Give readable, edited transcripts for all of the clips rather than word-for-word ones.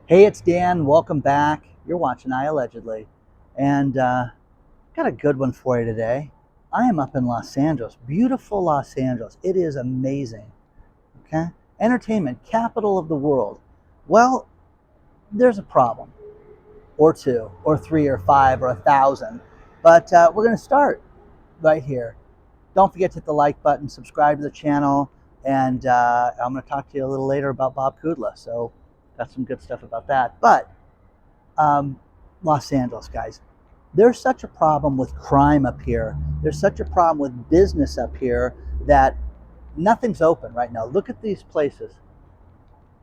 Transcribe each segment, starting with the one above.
Hey, it's Dan. Welcome back. You're watching iAllegedly. And got a good one for you today. I am up in Los Angeles, beautiful Los Angeles. It is amazing. Okay? Entertainment, capital of the world. Well, there's a problem, or two, or three, or five, or 1,000. But we're going to start right here. Don't forget to hit the like button, subscribe to the channel, and I'm going to talk to you a little later about Bob Kubla. So got some good stuff about that. But Los Angeles, guys, there's such a problem with crime up here. There's such a problem with business up here that nothing's open right now. Look at these places.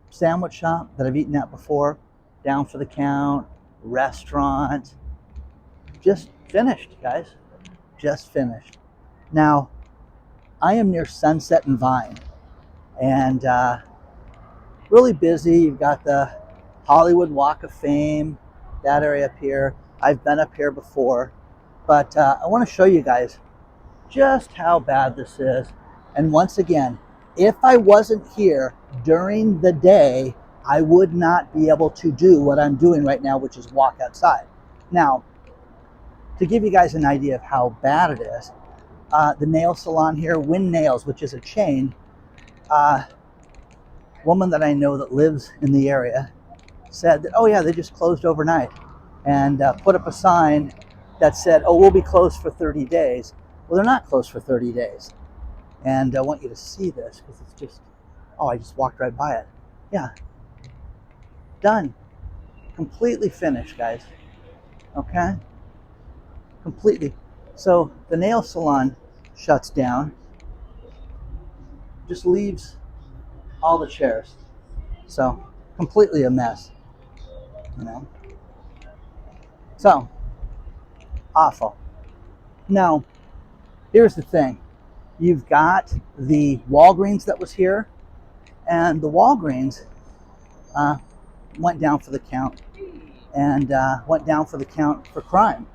Sandwich shop that I've eaten at before, down for the count, restaurant, just finished, guys, just finished. Now, I am near Sunset and Vine, and really busy. You've got the Hollywood Walk of Fame, that area up here. I've been up here before, but I want to show you guys just how bad this is. And once again, if I wasn't here during the day, I would not be able to do what I'm doing right now, which is walk outside. Now, to give you guys an idea of how bad it is, the nail salon here, Win Nails, which is a chain, woman that I know that lives in the area said that, oh yeah, they just closed overnight, and put up a sign that said, oh, we'll be closed for 30 days. Well, they're not closed for 30 days. And I want you to see this because it's just, oh, I just walked right by it. Yeah. Done. Completely finished, guys. Okay? Completely. So the nail salon shuts down, just leaves all the chairs. So completely a mess, you know. So awful. Now, here's the thing. You've got the Walgreens that was here, and the Walgreens went down for the count, and went down for the count for crime.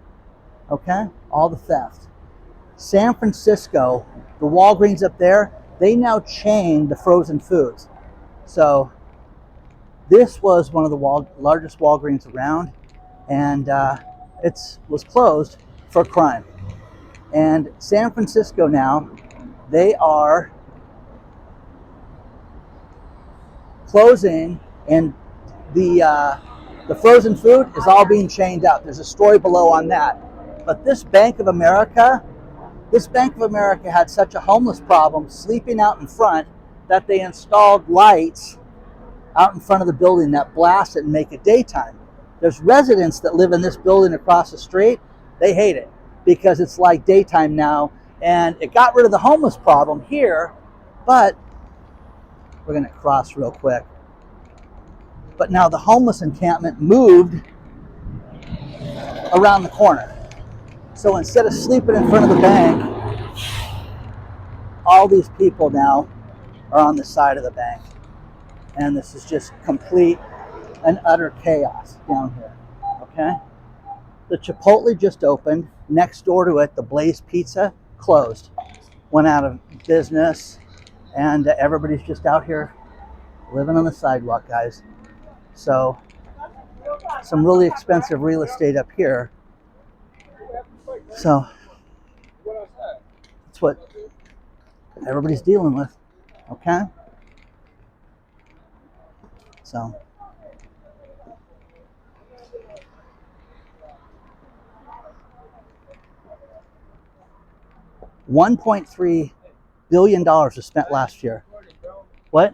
Okay? All the theft. San Francisco, the Walgreens up there, they now chain the frozen foods. So this was one of the largest Walgreens around, and it was closed for crime. And San Francisco now, they are closing, and the frozen food is all being chained up. There's a story below on that. But this Bank of America had such a homeless problem sleeping out in front that they installed lights out in front of the building that blast it and make it daytime. There's residents that live in this building across the street. They hate it because it's like daytime now, and it got rid of the homeless problem here, but we're going to cross real quick. But now the homeless encampment moved around the corner. So instead of sleeping in front of the bank, all these people now are on the side of the bank. And this is just complete and utter chaos down here, okay? The Chipotle just opened. Next door to it, the Blaze Pizza closed, went out of business, and everybody's just out here living on the sidewalk, guys. So some really expensive real estate up here. So that's what everybody's dealing with, okay? So $1.3 billion was spent last year. What?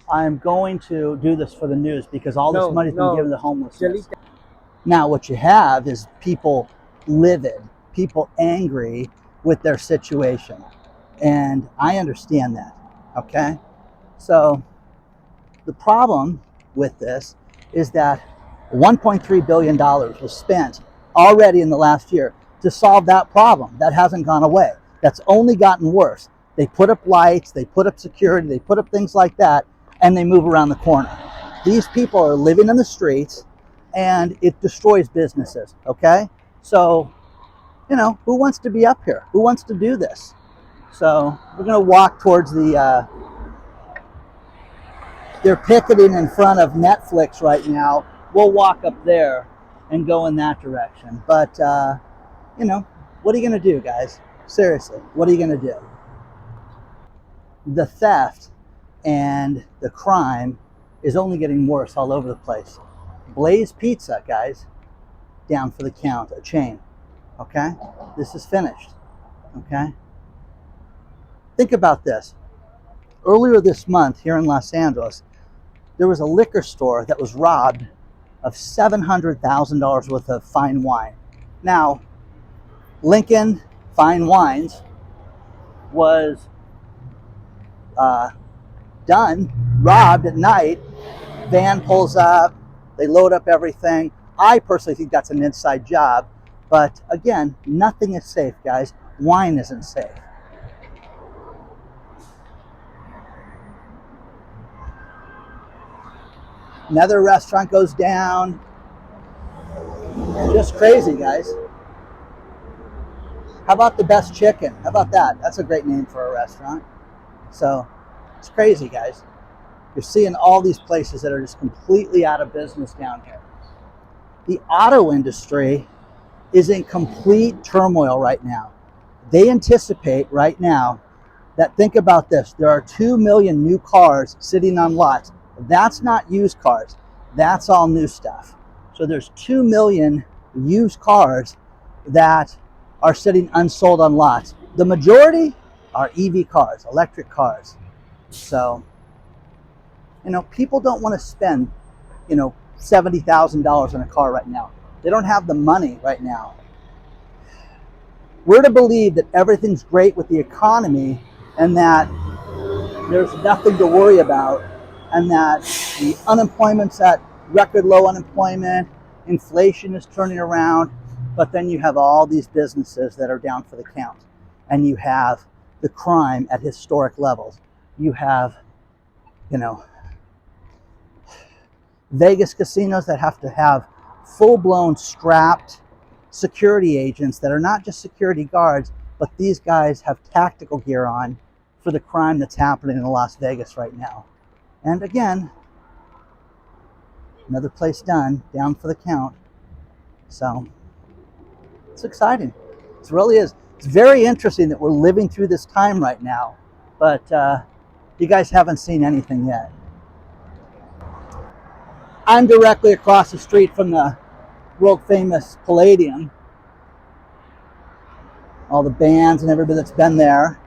I'm going to do this for the news because all this money's been given to homelessness. Now what you have is people livid, people angry with their situation. And I understand that, okay? So the problem with this is that $1.3 billion was spent already in the last year to solve that problem. That hasn't gone away. That's only gotten worse. They put up lights, they put up security, they put up things like that, and they move around the corner. These people are living in the streets, and it destroys businesses, okay? So, you know, who wants to be up here? Who wants to do this? So we're going to walk towards the they're picketing in front of Netflix right now. We'll walk up there and go in that direction. But, you know, what are you going to do, guys? Seriously, what are you going to do? The theft and the crime is only getting worse all over the place. Blaze Pizza, guys, down for the count, a chain. Okay? This is finished. Okay? Think about this. Earlier this month here in Los Angeles, there was a liquor store that was robbed of $700,000 worth of fine wine. Now, Lincoln Fine Wines was robbed at night. Van pulls up, they load up everything. I personally think that's an inside job, but again, nothing is safe, guys. Wine isn't safe. Another restaurant goes down. Just crazy, guys. How about the Best Chicken? How about that? That's a great name for a restaurant. So, it's crazy, guys. You're seeing all these places that are just completely out of business down here. The auto industry is in complete turmoil right now. They anticipate right now that, think about this, there are 2 million new cars sitting on lots. That's not used cars. That's all new stuff. So there's 2 million used cars that are sitting unsold on lots. The majority are EV cars, electric cars. So, you know, people don't want to spend, you know, $70,000 on a car right now. They don't have the money right now. We're to believe that everything's great with the economy and that there's nothing to worry about, and that the unemployment's at record low unemployment, inflation is turning around, but then you have all these businesses that are down for the count, and you have the crime at historic levels. You have, you know, Vegas casinos that have to have full-blown strapped security agents that are not just security guards, but these guys have tactical gear on for the crime that's happening in Las Vegas right now. And again, another place down for the count. So it's exciting. It really is. It's very interesting that we're living through this time right now, but you guys haven't seen anything yet. I'm directly across the street from the world famous Palladium. All the bands and everybody that's been there.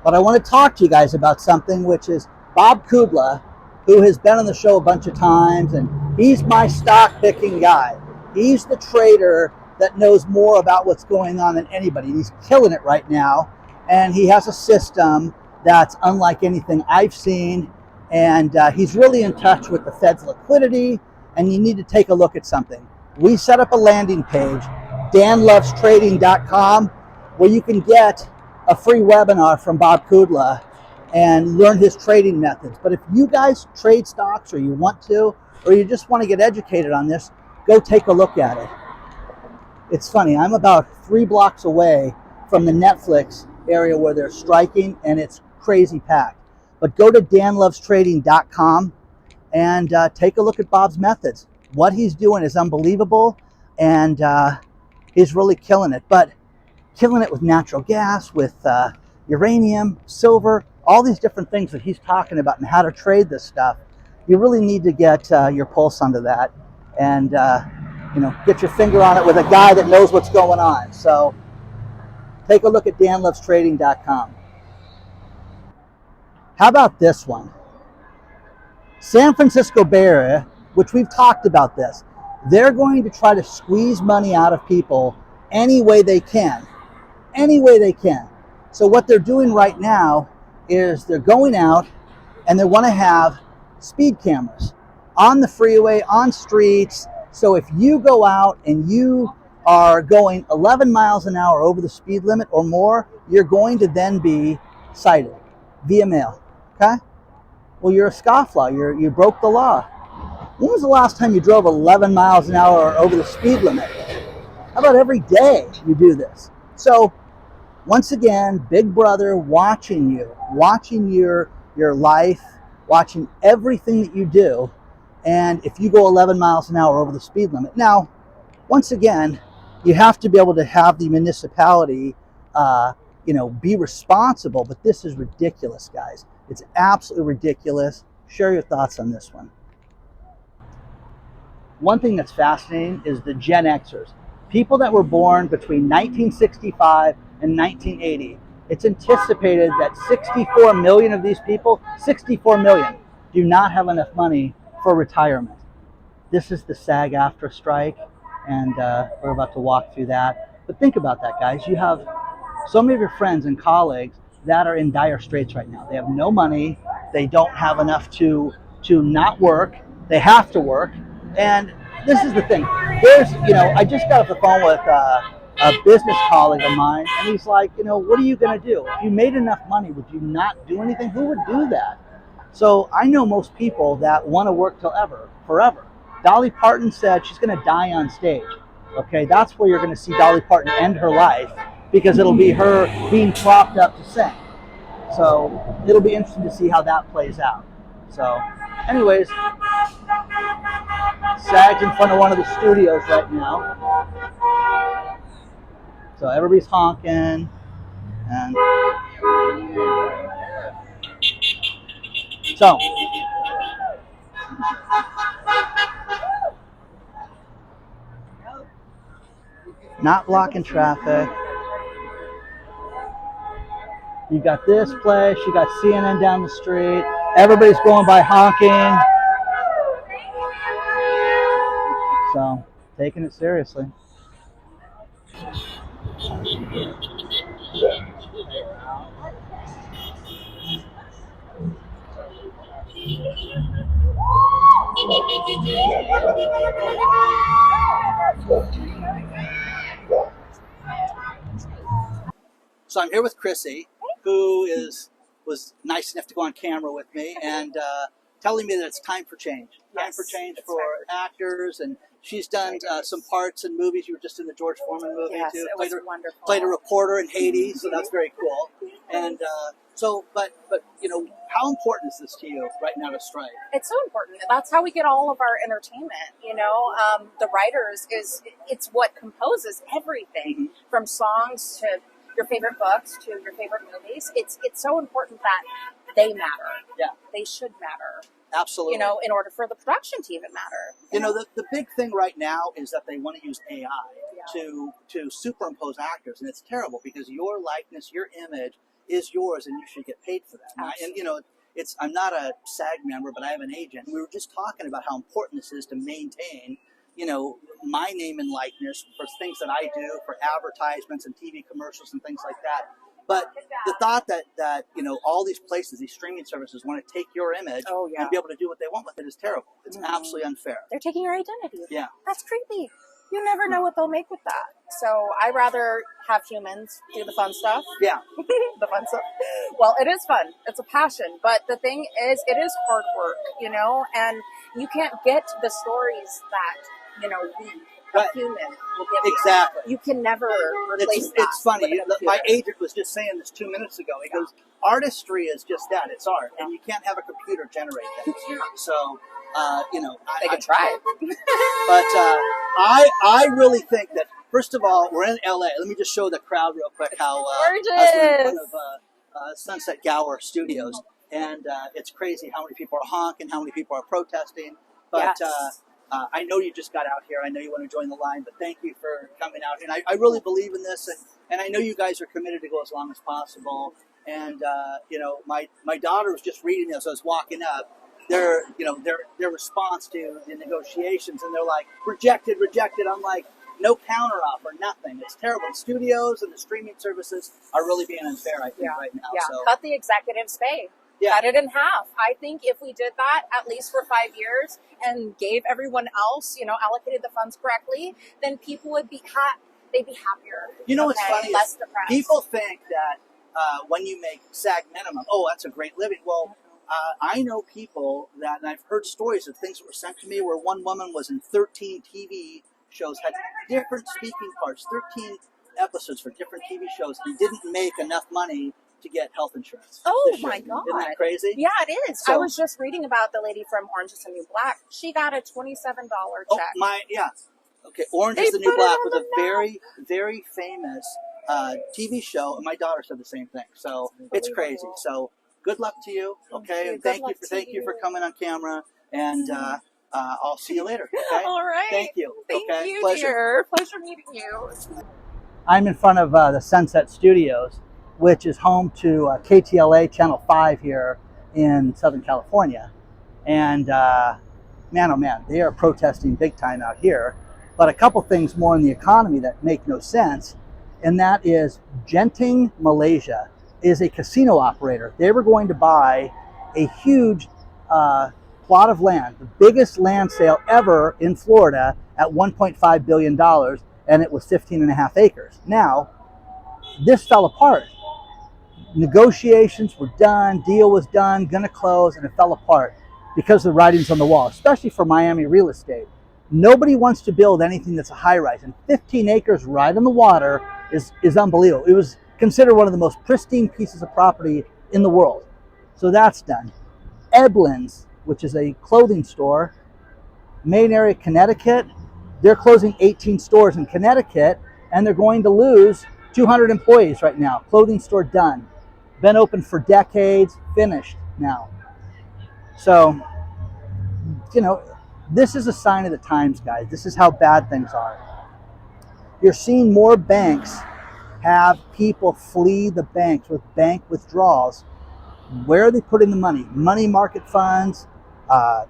But I want to talk to you guys about something, which is Bob Kubla, who has been on the show a bunch of times, and he's my stock picking guy. He's the trader that knows more about what's going on than anybody. He's killing it right now, and he has a system that's unlike anything I've seen, and he's really in touch with the Fed's liquidity, and you need to take a look at something. We set up a landing page, danlovestrading.com, where you can get a free webinar from Bob Kubla and learn his trading methods. But if you guys trade stocks, or you want to, or you just want to get educated on this, go take a look at it. It's funny, I'm about 3 blocks away from the Netflix area where they're striking, and it's crazy packed. But go to danlovestrading.com and take a look at Bob's methods. What he's doing is unbelievable, and he's really killing it. But killing it with natural gas, with uranium, silver, all these different things that he's talking about and how to trade this stuff. You really need to get your pulse onto that and you know, get your finger on it with a guy that knows what's going on. So take a look at danlovestrading.com. How about this one? San Francisco Bay Area, which we've talked about this, they're going to try to squeeze money out of people any way they can. Any way they can. So what they're doing right now is they're going out and they want to have speed cameras on the freeway, on streets. So if you go out and you are going 11 miles an hour over the speed limit or more, you're going to then be cited via mail. Okay? Well, you're a scofflaw. You broke the law. When was the last time you drove 11 miles an hour over the speed limit? How about every day you do this? So once again, Big Brother watching you, watching your life, watching everything that you do. And if you go 11 miles an hour over the speed limit, now, once again, you have to be able to have the municipality, be responsible. But this is ridiculous, guys. It's absolutely ridiculous. Share your thoughts on this one. One thing that's fascinating is the Gen Xers, people that were born between 1965 and 1980. It's anticipated that 64 million of these people, 64 million, do not have enough money for retirement. This is the SAG-AFTRA strike, and we're about to walk through that. But think about that, guys. You have so many of your friends and colleagues that are in dire straits right now. They have no money. They don't have enough to not work. They have to work. And this is the thing. I just got off the phone with a business colleague of mine, and he's like, what are you going to do? If you made enough money, would you not do anything? Who would do that? So I know most people that want to work forever. Dolly Parton said she's going to die on stage. Okay, that's where you're going to see Dolly Parton end her life, because it'll be her being propped up to sing. So it'll be interesting to see how that plays out. So anyways, SAG's in front of one of the studios right now. So everybody's honking. And so not blocking traffic. You got this place, you got CNN down the street. Everybody's going by honking. So, taking it seriously. So I'm here with Chrissy, who was nice enough to go on camera with me and telling me that it's time for change. Time for change for actors, and she's done some parts in movies. You were just in the George Foreman movie too. It was wonderful. Played a reporter in Haiti, so that's very cool. And but how important is this to you right now to strike? It's so important. That's how we get all of our entertainment. The writers it's what composes everything from songs to your favorite books to your favorite movies. It's so important that they matter. Yeah, they should matter. Absolutely. In order for the production to even matter. The big thing right now is that they want to use AI to superimpose actors, and it's terrible because your likeness, your image is yours, and you should get paid for that. I'm not a SAG member, but I have an agent. We were just talking about how important this is to maintain, my name and likeness for things that I do, for advertisements and TV commercials and things like that. But the thought that all these places, these streaming services, want to take your image and be able to do what they want with it is terrible. It's absolutely unfair. They're taking your identity. Yeah. That's creepy. You never know what they'll make with that. So I rather have humans do the fun stuff. Yeah. The fun stuff. Well, it is fun. It's a passion. But the thing is, it is hard work, and you can't get the stories that, a human will give you. Exactly. You can never replace that. It's funny. My agent was just saying this 2 minutes ago. He goes, artistry is just that. It's art. And you can't have a computer generate that. So, they can try. But I really think that, first of all, we're in LA. Let me just show the crowd real quick how gorgeous. We're in front of Sunset Gower Studios. And it's crazy how many people are honking, how many people are protesting. But I know you just got out here. I know you want to join the line, but thank you for coming out. And I really believe in this, and I know you guys are committed to go as long as possible. And my daughter was just reading as I was walking up their response to the negotiations, and they're like, rejected. I'm like, no counter offer, nothing. It's terrible. The studios and the streaming services are really being unfair, I think, right now. Yeah. So, cut the executives' pay. Yeah. Cut it in half. I think if we did that at least for 5 years and gave everyone else, allocated the funds correctly, then people would be they'd be happier. What's funny less is depressed. People think that when you make SAG minimum, that's a great living. Well, I know people that, and I've heard stories of things that were sent to me where one woman was in 13 TV shows, had different speaking parts, 13 episodes for different TV shows, and didn't make enough money to get health insurance. Oh this year. my God. Isn't that crazy? Yeah, it is. So, I was just reading about the lady from Orange is the New Black. She got a $27 check. Okay, Orange is the New Black was a very, very famous TV show, and my daughter said the same thing. So it's crazy. So good luck to you. Okay, and thank you for coming on camera, and I'll see you later. Okay? All right. Thank you. Thank okay? you, Pleasure. dear. Pleasure meeting you. I'm in front of the Sunset Studios, which is home to KTLA Channel 5 here in Southern California. And man, oh man, they are protesting big time out here. But a couple things more in the economy that make no sense, and that is Genting Malaysia is a casino operator. They were going to buy a huge plot of land, the biggest land sale ever in Florida at $1.5 billion, and it was 15.5 acres. Now, this fell apart. Negotiations were done, deal was done, gonna close, and it fell apart because of the writings on the wall, especially for Miami real estate. Nobody wants to build anything that's a high rise, and 15 acres right on the water is unbelievable. It was considered one of the most pristine pieces of property in the world. So that's done. Eblin's, which is a clothing store, Main area, Connecticut, they're closing 18 stores in Connecticut, and they're going to lose 200 employees right now. Clothing store done. Been open for decades, finished now. So, you know, this is a sign of the times, guys. This is how bad things are. You're seeing more banks have people flee the banks with bank withdrawals. Where are they putting the money? Money market funds,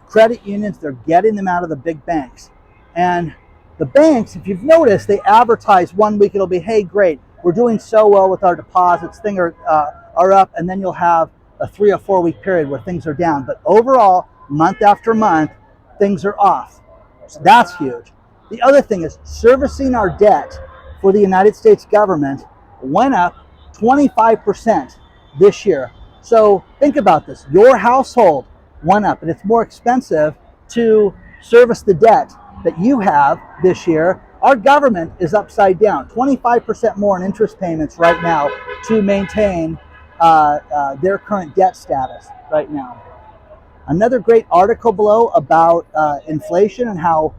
credit unions, they're getting them out of the big banks. And the banks, if you've noticed, they advertise 1 week, it'll be, hey, great, we're doing so well with our deposits, things are up, and then you'll have a 3 or 4 week period where things are down. But overall, month after month, things are off. So that's huge. The other thing is servicing our debt for the United States government went up 25% this year. So think about this. Your household went up, and it's more expensive to service the debt that you have this year. Our government is upside down, 25% more in interest payments right now to maintain their current debt status right now. Another great article below about inflation and how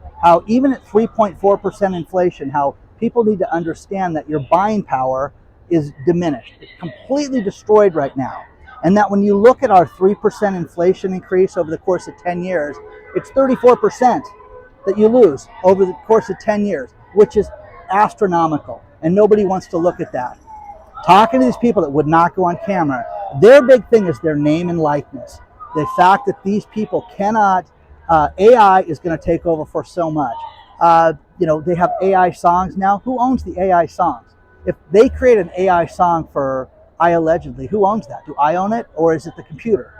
even at 3.4% inflation, how people need to understand that your buying power is diminished. It's completely destroyed right now. And that when you look at our 3% inflation increase over the course of 10 years, it's 34% that you lose over the course of 10 years, which is astronomical. And nobody wants to look at that. Talking to these people that would not go on camera, their big thing is their name and likeness. The fact that these people cannot, AI is going to take over for so much. You know, they have AI songs now. Who owns the AI songs? If they create an AI song for iAllegedly, who owns that? Do I own it, or is it the computer?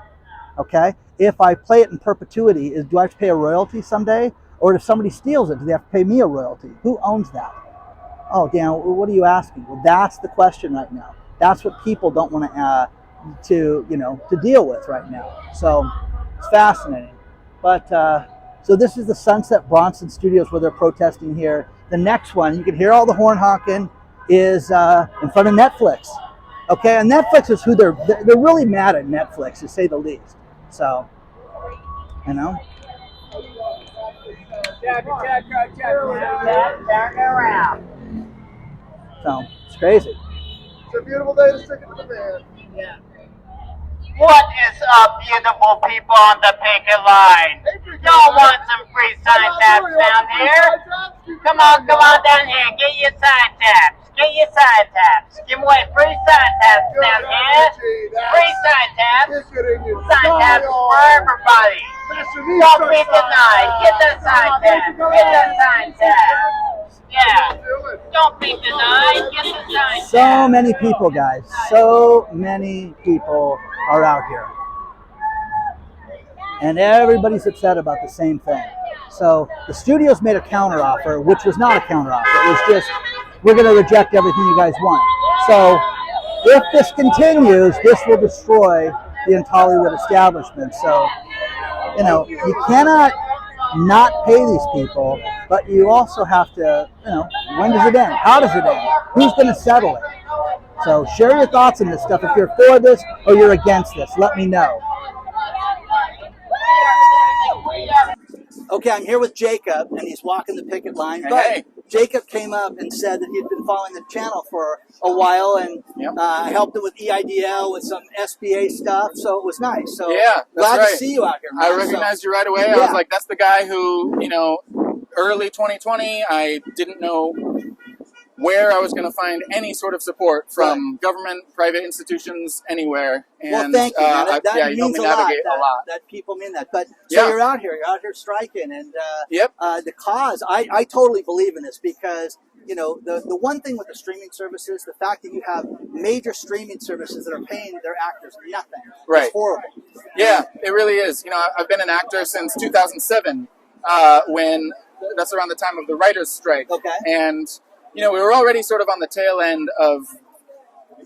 Okay. If I play it in perpetuity, do I have to pay a royalty someday? Or if somebody steals it, do they have to pay me a royalty? Who owns that? Oh, Dan, what are you asking? Well, that's the question right now. That's what people don't want to deal with right now. So it's fascinating. But so this is the Sunset Bronson Studios where they're protesting here. The next one, you can hear all the horn honking, is in front of Netflix. Okay, and Netflix is who they're really mad at Netflix, to say the least. So, you know. So it's crazy. It's a beautiful day to stick it to the man. Yeah. What is up, beautiful people on the picket line? Y'all want some free sign taps down here? Come on down here. Get your sign taps. Get your sign taps. Give away free sign taps down here. Free sign taps. Sign taps for everybody. Don't be denied. Get that sign tap. Get that sign tap. Yeah. Don't be denied. Get the sign tap. So many people, guys. So many people are out here. And everybody's upset about the same thing. So the studios made a counteroffer, which was not a counteroffer. It was just, we're going to reject everything you guys want. So if this continues, this will destroy the Hollywood establishment. So, you know, you cannot not pay these people, but you also have to, you know, when does it end? How does it end? Who's going to settle it? So share your thoughts on this stuff. If you're for this or you're against this, let me know. Okay, I'm here with Jacob, and he's walking the picket line. But Hey. Jacob came up and said that he'd been following the channel for a while, and I helped him with EIDL, with some SBA stuff, so it was nice. So Yeah, that's glad right. to see you out here, man. I recognized you right away. I was like, that's the guy who, early 2020, I didn't know where I was going to find any sort of support from government, private institutions, anywhere. And, well, thank you, man. That you helped means me navigate a lot. That people mean that. But so you're out here striking, and the cause, I totally believe in this because, the one thing with the streaming services, the fact that you have major streaming services that are paying their actors nothing, is horrible. Yeah, it really is. I've been an actor since 2007, when that's around the time of the writers' strike. Okay. And, we were already sort of on the tail end of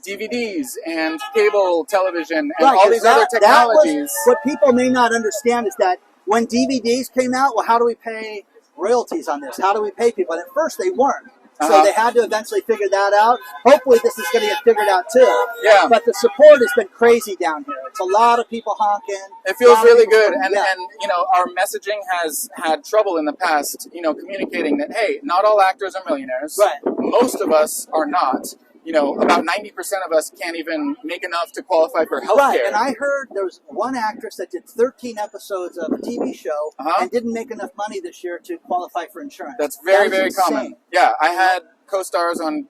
DVDs and cable television and all these other technologies. What people may not understand is that when DVDs came out, well, how do we pay royalties on this? How do we pay people? And at first they weren't. So they had to eventually figure that out. Hopefully this is going to get figured out too. Yeah. But the support has been crazy down here. It's a lot of people honking. It feels really good. And our messaging has had trouble in the past, communicating that, hey, not all actors are millionaires. Right. Most of us are not. About 90% of us can't even make enough to qualify for health Right, care. and I heard there was one actress that did 13 episodes of a TV show and didn't make enough money this year to qualify for insurance. That's very common. Yeah, I had co-stars on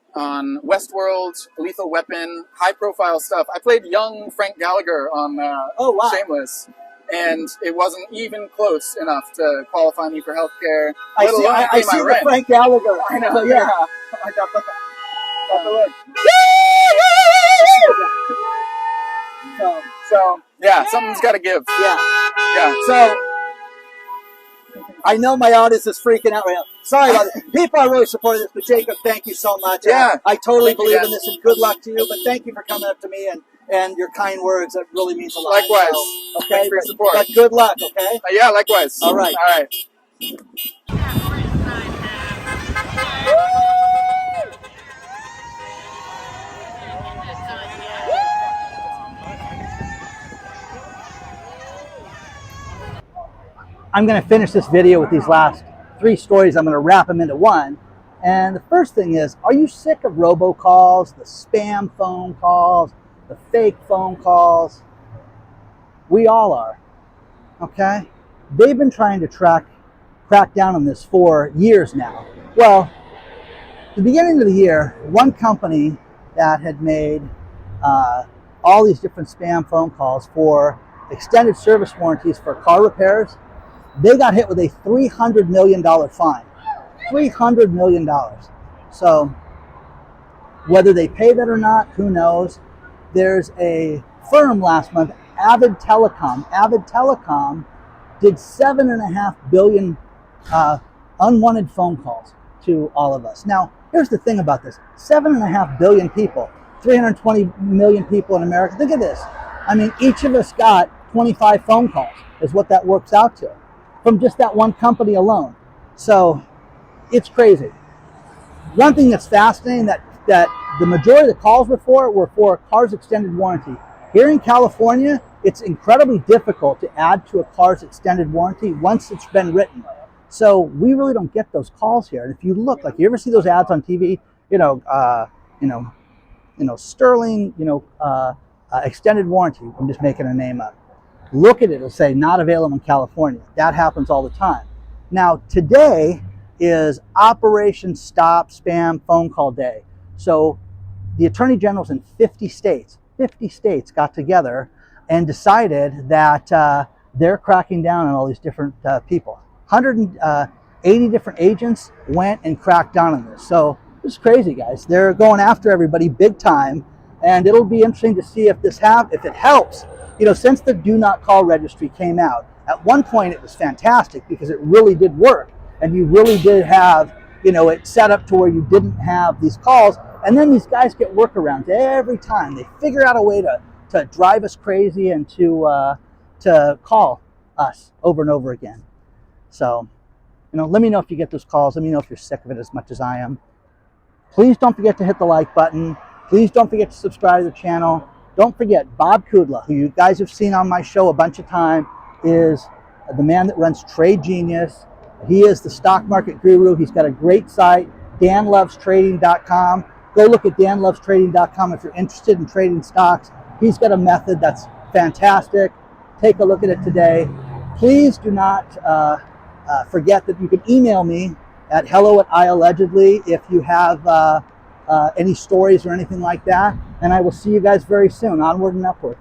Westworld, Lethal Weapon, high-profile stuff. I played young Frank Gallagher on Shameless, and it wasn't even close enough to qualify me for health care. I see the Frank Gallagher. I know, So, yeah. I got the look. So yeah, something's got to give. Yeah. So I know my audience is freaking out right now. Sorry about it. People are really supporting this, but Jacob, thank you so much. Yeah. I totally believe in this, and good luck to you. But thank you for coming up to me and your kind words. That really means a lot. Likewise. So, okay. Thanks for your support. But good luck, okay? Yeah, likewise. All right. All right. I'm going to finish this video with these last 3 stories. I'm going to wrap them into one. And the first thing is, are you sick of robocalls, the spam phone calls, the fake phone calls? We all are, okay? They've been trying to crack down on this for years now. Well, at the beginning of the year, one company that had made all these different spam phone calls for extended service warranties for car repairs, they got hit with a $300 million fine. $300 million. So whether they pay that or not, who knows? There's a firm last month, Avid Telecom. Avid Telecom did 7.5 billion unwanted phone calls to all of us. Now, here's the thing about this. 7.5 billion people, 320 million people in America. Think of this. I mean, each of us got 25 phone calls is what that works out to from just that one company alone. So it's crazy. One thing that's fascinating that the majority of the calls were for car's extended warranty. Here in California, it's incredibly difficult to add to a car's extended warranty once it's been written. So we really don't get those calls here. And if you look, like you ever see those ads on TV, Sterling, extended warranty. I'm just making a name up. Look at it, it'll say not available in California. That happens all the time. Now, today is Operation Stop Spam Phone Call Day. So the Attorney Generals in 50 states got together and decided that they're cracking down on all these different people. 180 different agents went and cracked down on this. So it's crazy, guys. They're going after everybody big time, and it'll be interesting to see if if it helps. Since the Do Not Call registry came out, at one point it was fantastic because it really did work, and you really did have, it set up to where you didn't have these calls. And then these guys get workarounds every time. They figure out a way to drive us crazy and to call us over and over again. So, let me know if you get those calls. Let me know if you're sick of it as much as I am. Please don't forget to hit the like button. Please don't forget to subscribe to the channel. Don't forget, Bob Kubla, who you guys have seen on my show a bunch of times, is the man that runs Trade Genius. He is the stock market guru. He's got a great site, danlovestrading.com. Go look at danlovestrading.com if you're interested in trading stocks. He's got a method that's fantastic. Take a look at it today. Please do not forget that you can email me at hello@iAllegedly if you have any stories or anything like that. And I will see you guys very soon. Onward and upward.